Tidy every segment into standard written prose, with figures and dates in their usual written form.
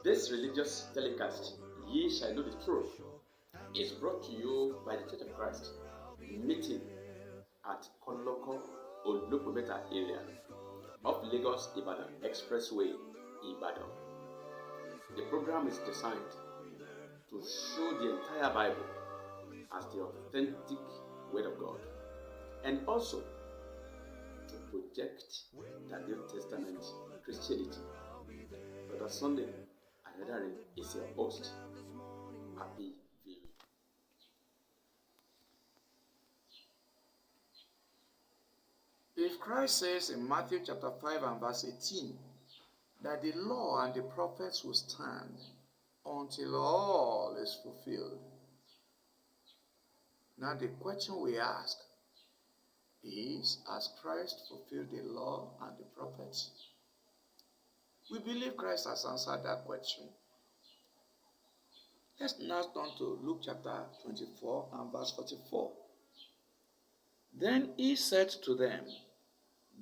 This religious telecast, Ye Shall Know the Truth, is brought to you by the Church of Christ, meeting at Koloko Olupometa area of Lagos Ibadan Expressway, Ibadan. The program is designed to show the entire Bible as the authentic Word of God, and also to project the New Testament Christianity. Brother Sunday Ayandare is your host. Happy viewing. If Christ says in Matthew chapter 5 and verse 18 that the law and the prophets will stand until all is fulfilled, now the question we ask is, has Christ fulfilled the law and the prophets? We believe Christ has answered that question. Let's now turn to Luke chapter 24 and verse 44. Then he said to them,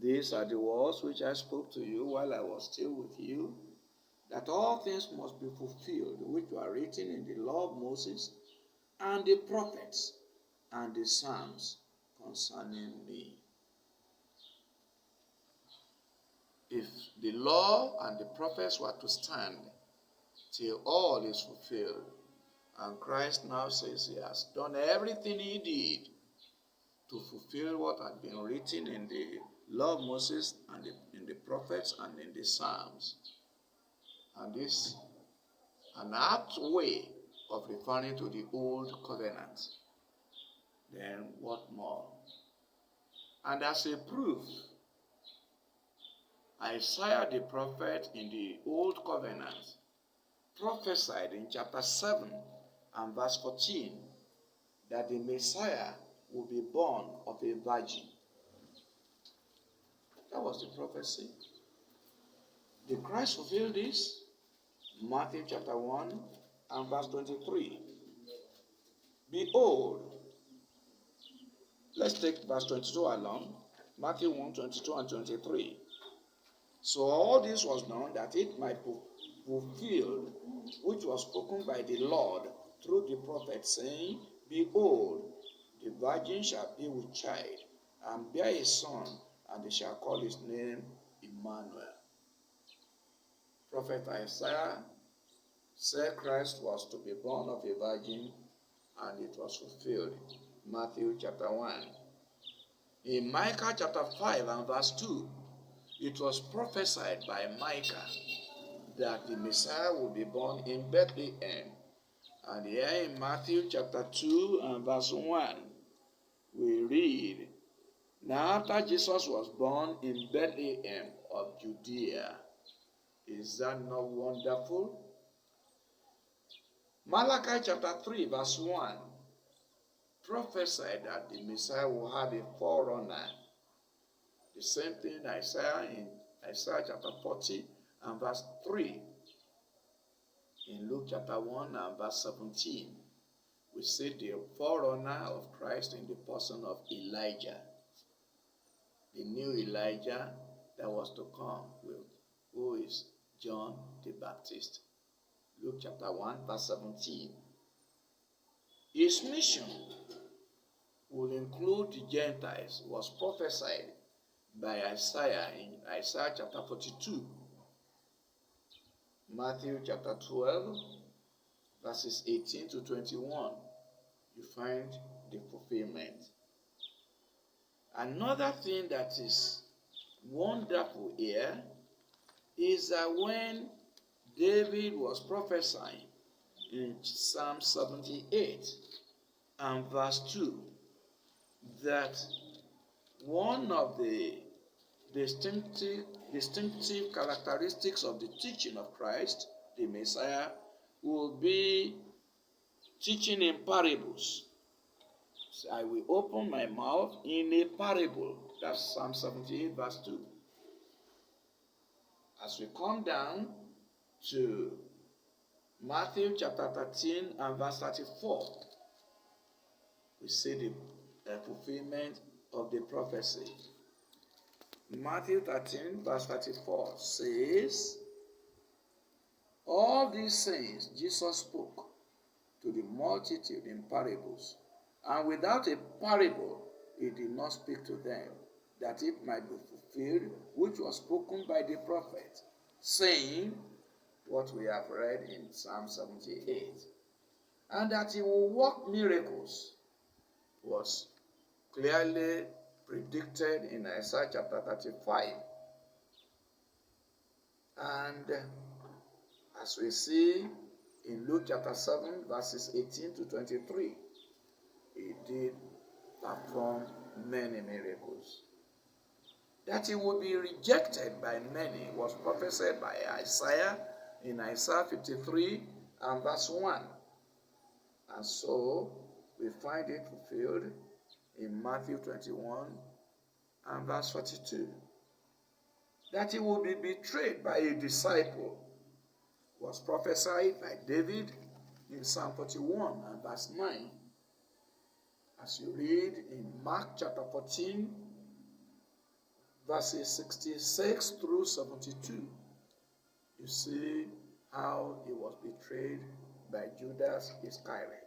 these are the words which I spoke to you while I was still with you, that all things must be fulfilled which were written in the law of Moses and the prophets and the Psalms concerning me. If the law and the prophets were to stand till all is fulfilled, and Christ now says he has done everything he did to fulfill what had been written in the law of Moses and in the prophets and in the Psalms, and this an apt way of referring to the old covenant, then what more? And as a proof, Isaiah the prophet in the old covenant prophesied in chapter 7 and verse 14 that the Messiah will be born of a virgin. That was the prophecy. Did Christ fulfill this? Matthew chapter 1 and verse 23. Behold, let's take verse 22 along. Matthew 1, 22 and 23. So all this was done that it might be fulfilled, which was spoken by the Lord through the prophet, saying, behold, the virgin shall be with child, and bear a son, and they shall call his name Emmanuel. Prophet Isaiah said Christ was to be born of a virgin, and it was fulfilled. Matthew chapter 1. In Micah chapter 5 and verse 2, it was prophesied by Micah that the Messiah would be born in Bethlehem. And here in Matthew chapter 2 and verse 1, we read, now after Jesus was born in Bethlehem of Judea. Is that not wonderful? Malachi chapter 3 verse 1 prophesied that the Messiah will have a forerunner. The same thing Isaiah in Isaiah chapter 40 and verse 3. In Luke chapter 1 and verse 17, we see the forerunner of Christ in the person of Elijah. The new Elijah that was to come, who is John the Baptist. Luke chapter 1 verse 17. His mission will include the Gentiles, was prophesied by Isaiah in Isaiah chapter 42. Matthew chapter 12 verses 18 to 21. You find the fulfillment. Another thing that is wonderful here is that when David was prophesying in Psalm 78 and verse 2, that one of the distinctive characteristics of the teaching of Christ, the Messiah, will be teaching in parables. So I will open my mouth in a parable. That's Psalm 78 verse 2. As we come down to Matthew chapter 13 and verse 34, we see the fulfillment of the prophecy. Matthew 13 verse 34 says, All these things Jesus spoke to the multitude in parables, and without a parable he did not speak to them, that it might be fulfilled which was spoken by the prophet, saying, what we have read in Psalm 78, and that he will work miracles was clearly predicted in Isaiah chapter 35. And as we see in Luke chapter 7, verses 18 to 23, he did perform many miracles. That he would be rejected by many was prophesied by Isaiah in Isaiah 53 and verse 1. And so we find it fulfilled in Matthew 21 and verse 42. That he would be betrayed by a disciple was prophesied by David in Psalm 41 and verse 9. As you read in Mark chapter 14, verses 66 through 72, you see how he was betrayed by Judas Iscariot.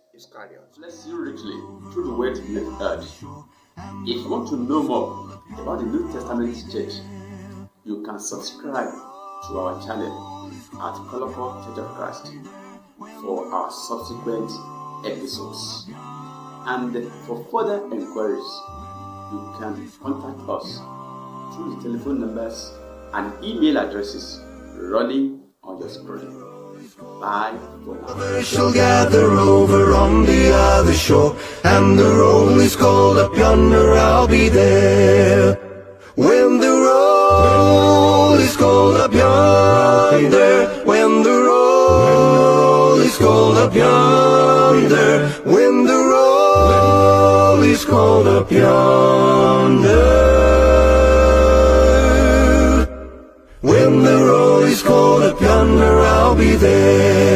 Bless you richly through the word you have heard. If you want to know more about the New Testament church, you can subscribe to our channel at Colloquial Church of Christ for our subsequent episodes. And for further inquiries, you can contact us through the telephone numbers and email addresses running on your screen. Bye for now. Others shall gather over on the other shore, and the roll is called up yonder, I'll be there. When the roll is called up yonder, when the roll is called up yonder, when the roll is called up yonder, when the roll is called up yonder, I'll be there.